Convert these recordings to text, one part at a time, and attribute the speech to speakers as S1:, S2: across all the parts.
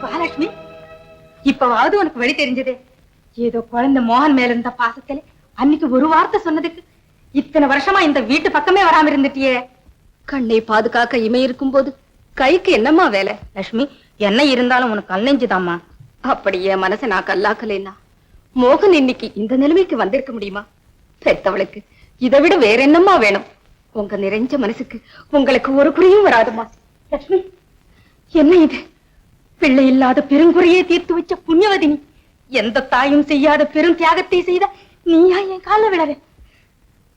S1: மகாலட்சுமி, இப்பவாவது உனக்கு வழி தெரிஞ்சதே. ஏதோ குழந்தை மோகன் மேல இருந்த பாசத்துல அன்னைக்கு ஒரு வார்த்தை சொன்னதுக்கு இத்தனை வருஷமா இந்த வீட்டு பக்கமே வராம இருந்துட்டியே. கண்ணை பாதுகாக்க இமை இருக்கும் போது கைக்கு என்னம்மா வேலை? லட்சுமி, என்ன இருந்தாலும் உனக்கு கல்லெஞ்சுதாம்மா. அப்படியே மனசை நான் கல்லாக்கலைன்னா மோகன் இன்னைக்கு இந்த நிலைமைக்கு வந்திருக்க முடியுமா? பெத்தவளுக்கு இதை விட வேற என்னம்மா வேணும்? உங்க நிறைஞ்ச மனசுக்கு உங்களுக்கு ஒரு குறையும் வராதுமா. லட்சுமி, என்ன இது? பிள்ளை இல்லாத பெருங்குறையே தீர்த்து வச்ச புண்ணியவதினி, எந்த தாயும் செய்யாத பெரும் தியாகத்தை செய்த நீயா என் கால விழற?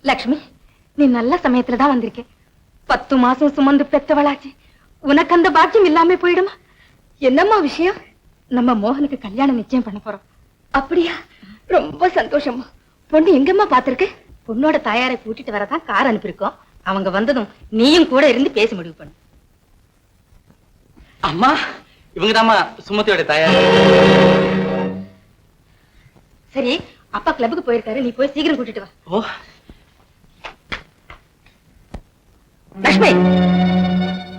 S1: லட்சுமி, நீ நல்ல சமயத்துலதான் வந்திருக்க. 10 மாசம் சுமந்து பெத்தவளாச்சு, உனக்கு அந்த பாக்கியம் இல்லாம போயிடுமா? என்னம்மா விஷயம்? நம்ம மோகனுக்கு கல்யாணம் நிச்சயம் பண்ண போறோம். அப்படியா? ரொம்ப சந்தோஷமா. பொண்ணு எங்கம்மா பாத்திருக்க? பொண்ணோட தாயாரை கூட்டிட்டு வரதான் கார் அனுப்பியிருக்கோம். அவங்க வந்ததும் நீயும் கூட இருந்து பேசி முடிவு பண்ணு.
S2: அம்மா, இவங்கதாம்மா சுமதியோட தாயார்.
S1: சரி, அப்பா கிளப்புக்கு போயிருக்காரு, நீ போய் சீக்கிரம் கூட்டிட்டு வா.
S2: ஓ
S1: லட்சுமி,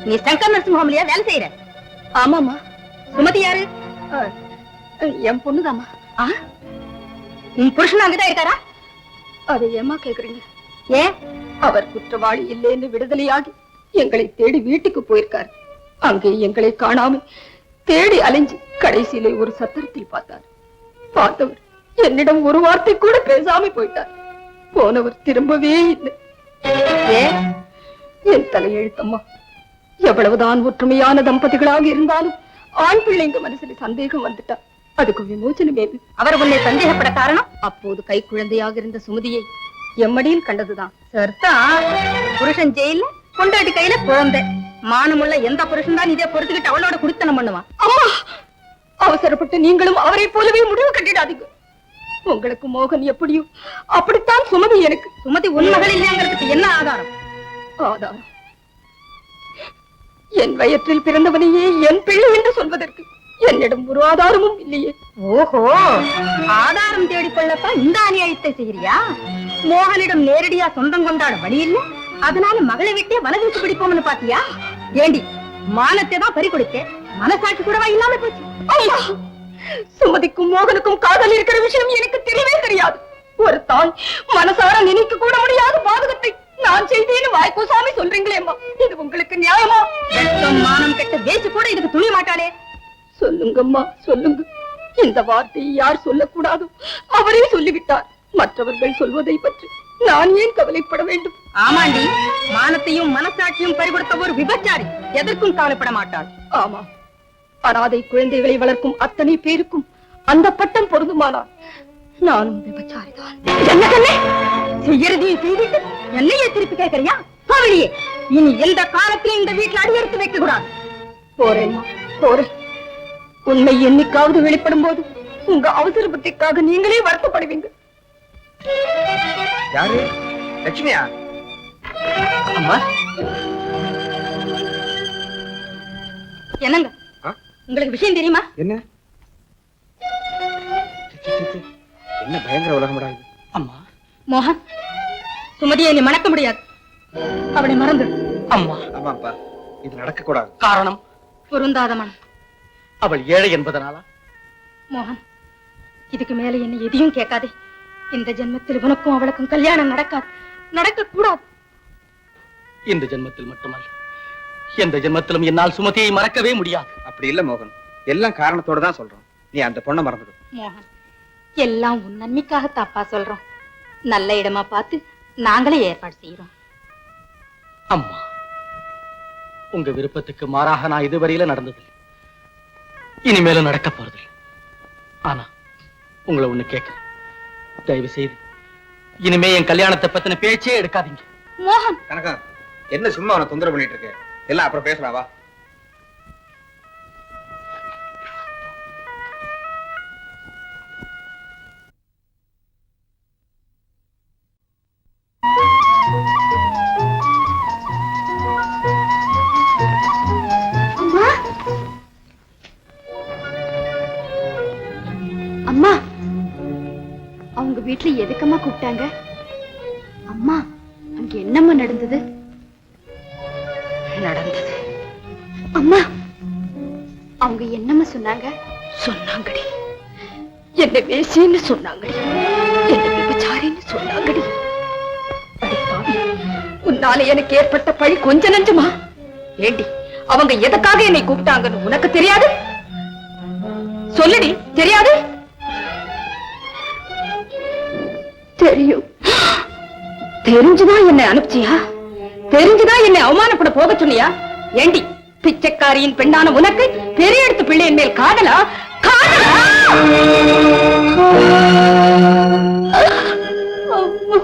S1: நீ சங்கர் நர்சிங் ஹோம்லயா வேலை செய்யற? ஆமாமா. சுமதி யாரு? என் பொண்ணுதாமா. உன் புருஷன் அங்கதான் இருக்காரா? அதை ஏமா கேக்குறீங்க? ஏன்? அவர் குற்றவாளி இல்லைன்னு விடுதலையாகி எங்களை தேடி வீட்டுக்கு போயிருக்காரு. அங்கே எங்களை காணாமல் தேடி அலைஞ்சு கடைசியிலே ஒரு சத்திரத்தில் பார்த்தார். பார்த்தவர் என்னிடம் ஒரு வார்த்தை கூட பேசாம போயிட்டார். போனவர் திரும்பவே இல்லை. என் தலையெழுத்தம்மா. எவ்வளவுதான் ஒற்றுமையான தம்பதிகளாக இருந்தாலும் ஆண் பிள்ளைங்க மனசுல சந்தேகம் வந்துட்டா அதுக்கு விமோசனம் ஏது? அவர் உன்னை சந்தேகப்பட காரணம் அப்போது கை குழந்தையாக இருந்த சுமதியை எம்மடியில் கண்டதுதான். சர்த்தா, புருஷன் ஜெயில, கொண்டாட்டி கையில குழந்தை. மானமுள்ள எந்த புருஷன் தான் இதே பொறுத்துக்கிட்டு அவளோட குடித்தனம் பண்ணுவான்? அம்மா, அவசரப்பட்டு நீங்களும் அவரை போலவே முடிவு கட்டிடாதீங்க. உங்களுக்கு மோகன் எப்படியோ அப்படித்தான் சுமதி எனக்கு. சுமதி உன் மகள் இல்லையாங்கிறதுக்கு என்ன ஆதாரம்? ஆதாரம் என் வயிற்றில் பிறந்தவனையே என் பிள்ளை என்று சொல்வதற்கு என்னிடம் ஒரு ஆதாரமும் இல்லையே. ஓஹோ, ஆதாரம் தேடிக்கொள்ளத்தான் இந்த அநியாயத்தை செய்யறியா? மோகனிடம் நேரடியா சொந்தம் கொண்டாட வழி இல்லை, அதனால மகளை விட்டே வலதுக்கு பிடிப்போம்னு பாத்தியா? ஏண்டி, மானத்தை தான் பறி கொடுக்க மனசாட்சி கூடவா இல்லாம போச்சு? சுமதிக்கும் மோகனுக்கும் காதல் இருக்கிற விஷயம் எனக்கு தெரியவே தெரியாது. ஒரு தான் மனசார நினைக்க கூட முடியாத பாதகத்தை நான் செய்தேன்னு வாய்க்கூசாமி சொல்றீங்களேம்மா, இது உங்களுக்கு நியாயமா? மானம் கெட்ட பேச்சு கூட இதுக்கு துணி மாட்டானே. சொல்லுங்கம்மா, சொல்லுங்க. இந்த வார்த்தையை யார் சொல்லக்கூடாதோ அவரே சொல்லிவிட்டார். மற்றவர்கள் சொல்வதை பற்றி நான் ஏன் கவலைப்பட வேண்டும்? ஆமாண்டி, மானத்தையும் மனசாட்சியும் பறிகொடுத்த ஒரு விபச்சாரி எதற்கும் கவலைப்பட மாட்டாள். ஆமா, அனாதை குழந்தைகளை வளர்க்கும் அத்தனை பேருக்கும் அந்த பட்டம் பொருந்துமானால் நானும் விபச்சாரிதான். என்ன கண்ணே, செய்யறதையும் செய்துட்டு என்னையே திருப்பி கேட்கறியா? போவழியே, இனி எந்த காலத்திலும் இந்த வீட்டில் அடியெடுத்து வைக்க கூடாது. போறேன், போறேன். உண்மை என்னைக்காவது வெளிப்படும் போது உங்க அவசர புத்திக்காக நீங்களே வருத்தப்படுவீங்க.
S3: யாரு? லட்சுமியா?
S2: அம்மா,
S1: என்னங்க உங்களுக்கு விஷயம் தெரியுமா?
S3: என்ன என்ன பயங்கர உலகம்டா இது.
S2: அம்மா,
S1: மோகன், சுமதியை நீ மணக்க முடியாது. அவளை மறந்து.
S2: அம்மா,
S3: ஆமாப்பா, இது நடக்க கூடாது.
S2: காரணம்?
S1: பொருந்தாத மனம்.
S2: அவள் ஏழை என்பதனாலா?
S1: மோகன், இதுக்கு மேல என்ன எதையும் கேட்காதே. இந்த ஜென்மத்தில் உனக்கும் அவளுக்கும் கல்யாணம் நடக்காது, நடக்க கூடாது.
S2: இந்த ஜென்மத்தில் மட்டுமல்ல, எந்த ஜென்மத்திலும் என்னால் சுமதியை மறக்கவே முடியாது.
S3: அப்படி இல்ல மோகன், எல்லாம் காரணத்தோட தான் சொல்றோம். நீ அந்த பொண்ணை மறந்துடு.
S1: மோகன், எல்லாம் உன் நன்மைக்காக தப்பா சொல்றோம். நல்ல இடமா பார்த்து நாங்களே ஏற்பாடு செய்யறோம்.
S2: அம்மா, உங்க விருப்பத்துக்கு மாறாக நான் இதுவரையில நடந்ததில்லை, இனிமேலும் நடக்க போறதில்லை. ஆனா உங்களை ஒண்ணு கேட்க, தயவு செய்து இனிமே என் கல்யாணத்தை பத்தின பேச்சே எடுக்காதீங்க.
S1: மோகன்,
S3: கனகா, என்ன சும்மா அவனை தொந்தரவு பண்ணிட்டு இருக்க? எல்லாம் அப்புறம் பேசலாவா?
S1: அம்மா, அவங்க வீட்டுல எதுக்கம்மா கூப்பிட்டாங்க? அம்மா, அங்க என்னம்மா நடந்தது? நடந்தது அம்மா, அவங்க அவங்க என்னம்மா சொன்னாங்க? சொன்னாங்கடி, என்ன வேசின்னு சொன்னாங்கடி, என்ன விபச்சாரின்னு சொன்னாங்கடி. அடி பாவி, உன்னால எனக்கு ஏற்பட்ட பழி கொஞ்ச நஞ்சமா? ஏண்டி, அவங்க எதுக்காக என்னை கூப்பிட்டாங்கன்னு உனக்கு தெரியாது? சொல்லுடி, தெரியாது? தெரியும். தெரிஞ்சுதான் என்னை அனுப்பிச்சியா? தெரிஞ்சுதான் என்னை அவமானப்பட போக சொன்னியா? ஏண்டி, பிச்சைக்காரியின் பெண்ணான உனக்கு பெரிய எடுத்து பிள்ளையின் மேல் காதலா? காதலா? அம்மா.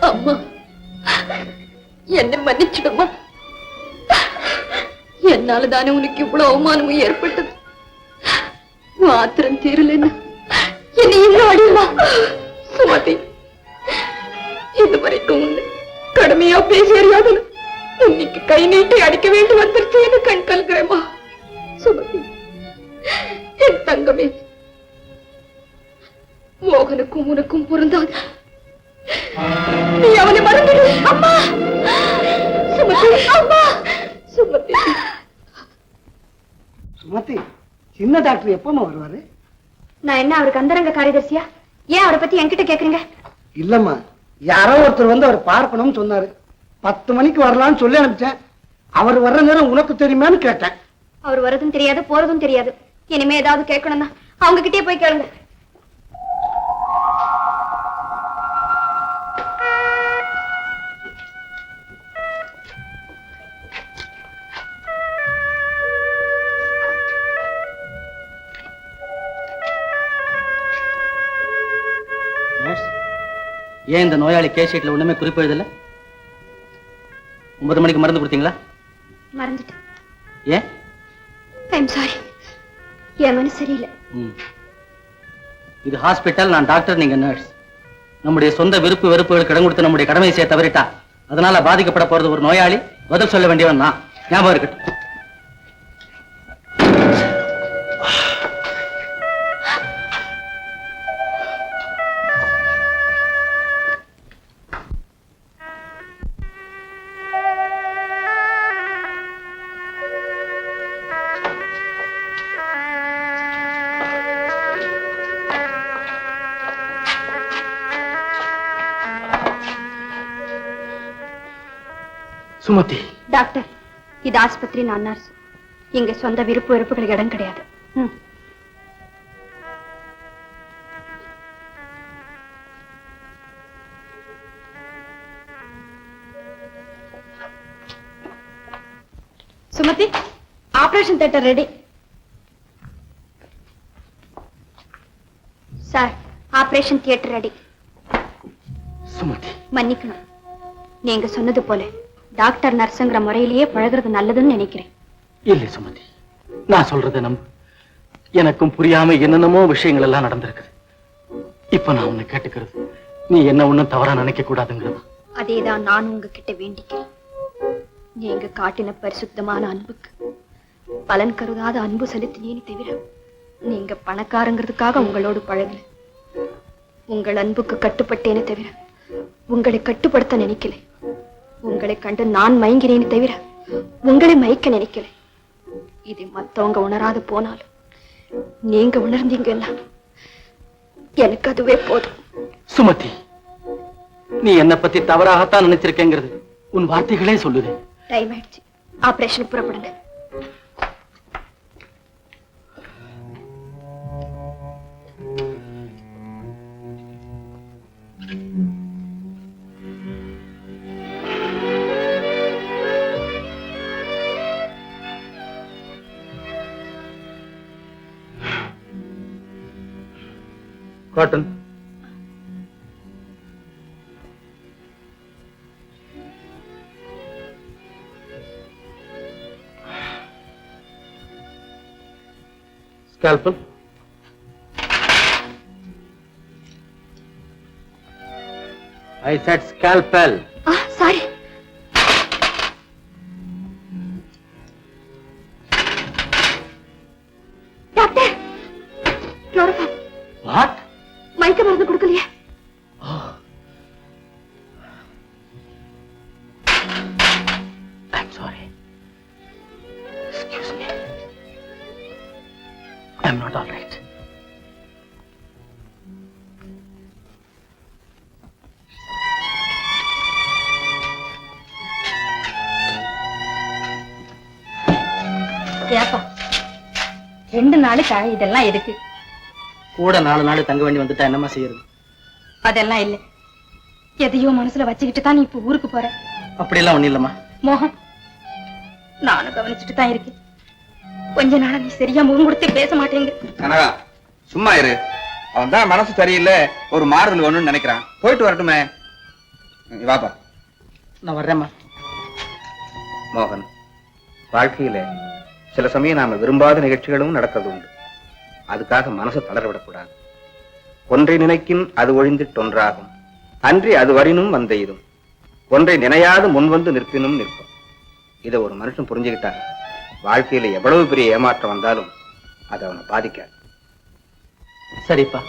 S1: அம்மா, என்னை மன்னிச்சிடுமா. என்னாலதானே உனக்கு இவ்வளவு அவமானமும் ஏற்பட்டது. ஆத்திரம் தீரலன்னா என்னை இன்னும் அடியுமா? சுமதி, இதுவரைக்கும் உன்னை கடுமையா பேசி அறியாத இன்னைக்கு கை நீட்டி அடிக்க வேண்டி வந்துருச்சு என்று கண் கல்கிறேமா. சுமதி, என் தங்கமே, மோகனுக்கும் உனக்கும் பொருந்தாது. நீ அவனை மறந்துடு. அம்மா, சுமதி, அம்மா, சுமதி.
S4: சுமதி, சின்ன டாக்டர் எப்பமா வருவாரு?
S1: நான் என்ன அவருக்கு அந்தரங்க காரியதர்சியா? ஏன் அவரை பத்தி என்கிட்ட கேக்குறீங்க?
S4: இல்லம்மா, யாரோ ஒருத்தர் வந்து அவர் பார்க்கணும்னு சொன்னாரு. 10 மணிக்கு வரலாம்னு சொல்லி அனுப்பிச்சேன். அவர் வர்ற நேரம் உனக்கு தெரியுமான்னு கேட்டேன்.
S1: அவர் வரதும் தெரியாது, போறதும் தெரியாது. இனிமே ஏதாவது கேட்கணும்னா அவங்க கிட்டே போய் கேளுங்க.
S2: ஏன் இந்த நோயாளி கேஸ் ஷீட்ல ஒண்ணுமே குறிப்பு எழுதல? 9 மணிக்கு மருந்து கொடுத்தீங்களா?
S1: மறந்துட்டேன்.
S2: ஏன்?
S1: ஐம் சாரி, என் மனசு சரியில்லை.
S2: இது ஹாஸ்பிட்டல், நான் டாக்டர், நீங்க நர்ஸ். நம்முடைய சொந்த விருப்பு வெறுப்புகளுக்கு இடம் கொடுத்து நம்முடைய கடமையை செய்ய தவறிட்டா அதனால பாதிக்கப்பட போறது ஒரு நோயாளி, பதில் சொல்ல வேண்டியவன் நான். ஞாபகம் இருக்கட்டும். சுமதி.
S1: டாக்டர், இது ஆஸ்பத்திரி, நான் நர்ஸ். இங்க சொந்த விருப்பு வெறுப்புகளுக்கு இடம் கிடையாது. Sumathi, operation theatre ready. Sir, operation theatre ready.
S2: Sumathi,
S1: மன்னிக்கணும். நீங்க சொன்னது போல டாக்டர் நர்ஸுங்கிற முறையிலேயே பழகிறது நல்லதுன்னு நினைக்கிறேன்.
S2: இல்லை சுமதி, நான் சொல்றதை நம்பு. எனக்கும் புரியாம என்னென்னமோ விஷயங்கள் எல்லாம் நடந்திருக்குது. இப்ப நான் உன்னை கேட்டுக்கிறது, நீ என்ன ஒண்ணும் தவறா நினைக்க கூடாதுங்கிறதா.
S1: அதேதான் நான் உங்ககிட்ட வேண்டிக்கிறேன். நீங்க காட்டின பரிசுத்தமான அன்புக்கு பலன் கருதாத அன்பு செலுத்தினேன்னு தவிர நீங்க பணக்காரங்கிறதுக்காக உங்களோடு பழகல. உங்கள் அன்புக்கு கட்டுப்பட்டேனே தவிர உங்களை கட்டுப்படுத்த நினைக்கல. உங்களை கண்டு நான் மயங்கினேன்னு தவிர உங்களை மயக்க நினைக்கல. இது மத்தவங்க உணராது போனாலும் நீங்க உணர்ந்தீங்கன்னா எனக்கு அதுவே போதும்.
S2: சுமதி, நீ என்ன பத்தி தவறாகத்தான் நினைச்சிருக்கேங்கிறது உன் வார்த்தைகளே சொல்லுது.
S1: டைம் ஆயிடுச்சு, ஆபரேஷன் புறப்படுங்க.
S2: Cotton. Scalpel. I said scalpel.
S1: Sorry.
S2: I'm not all right.
S1: ஏப்பா 2 நாளுக்கா இதெல்லாம் எதுக்கு?
S2: கூட 4 நாள் தங்க வேண்டி வந்துட்டா என்னமா செய்யறது?
S1: அதெல்லாம் இல்ல, எதையோ மனசுல வச்சுக்கிட்டு தான் நீ இப்ப ஊருக்கு போற.
S2: அப்படியெல்லாம் ஒண்ணு இல்லம்மா.
S1: மோகன், நானும் கவனிச்சுட்டு தான் இருக்கேன். கொஞ்ச நாளா நீ சரியா முகம் கொடுத்து பேச மாட்டேங்க.
S3: கனகா சும்மா இரு. அவன் தான் மனசு சரியில்லை, ஒரு மாறுதல் வேணும்னு நினைக்கிறான். போயிட்டு வரட்டுமே. நீ வாப்பா.
S2: நான் வர்றேம்மா.
S3: மோகன், வாழ்க்கையில சில சமயம் நாம விரும்பாத நிகழ்ச்சிகளும் நடக்கிறது உண்டு. அதுக்காக மனசை தளர விடக்கூடாது. ஒன்றை நினைக்கின் அது ஒழிந்திட்டொன்றாகும், அன்றி அது வரினும் வந்த இதும், ஒன்றை நினையாது முன் வந்து நிற்பினும் நிற்போம். இதை ஒரு மனுஷன் புரிஞ்சுக்கிட்டாங்க, வாழ்க்கையில எவ்வளவு பெரிய ஏமாற்றம் வந்தாலும் அது அவனை பாதிக்காது.
S2: சரிப்பா,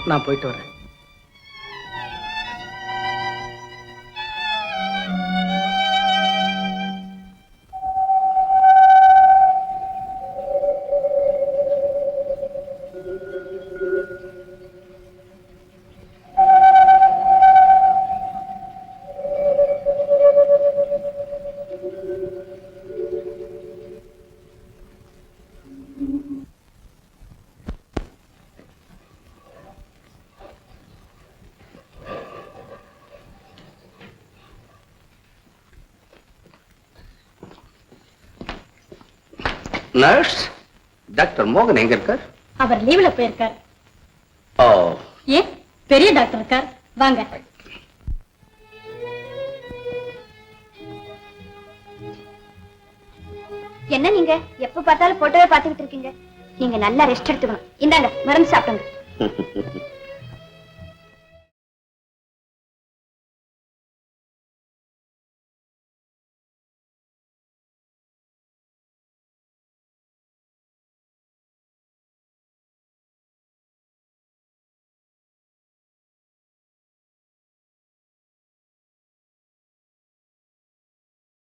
S2: நான் போயிட்டு வரேன்.
S3: நர்ஸ், டாக்டர் மோகன் எங்க இருக்கார்?
S1: அவர் லீவ்ல போயிருக்கார்.
S3: ஓ,
S1: ஏன் பெரிய டாக்டர் இருக்கார், வாங்க.
S5: என்ன நீங்க எப்ப பார்த்தாலும் போட்டோவே பாத்துக்கிட்டு இருக்கீங்க? நீங்க நல்லா ரெஸ்ட் எடுத்துக்கணும். இந்தாங்க மருந்து சாப்பிடுங்க.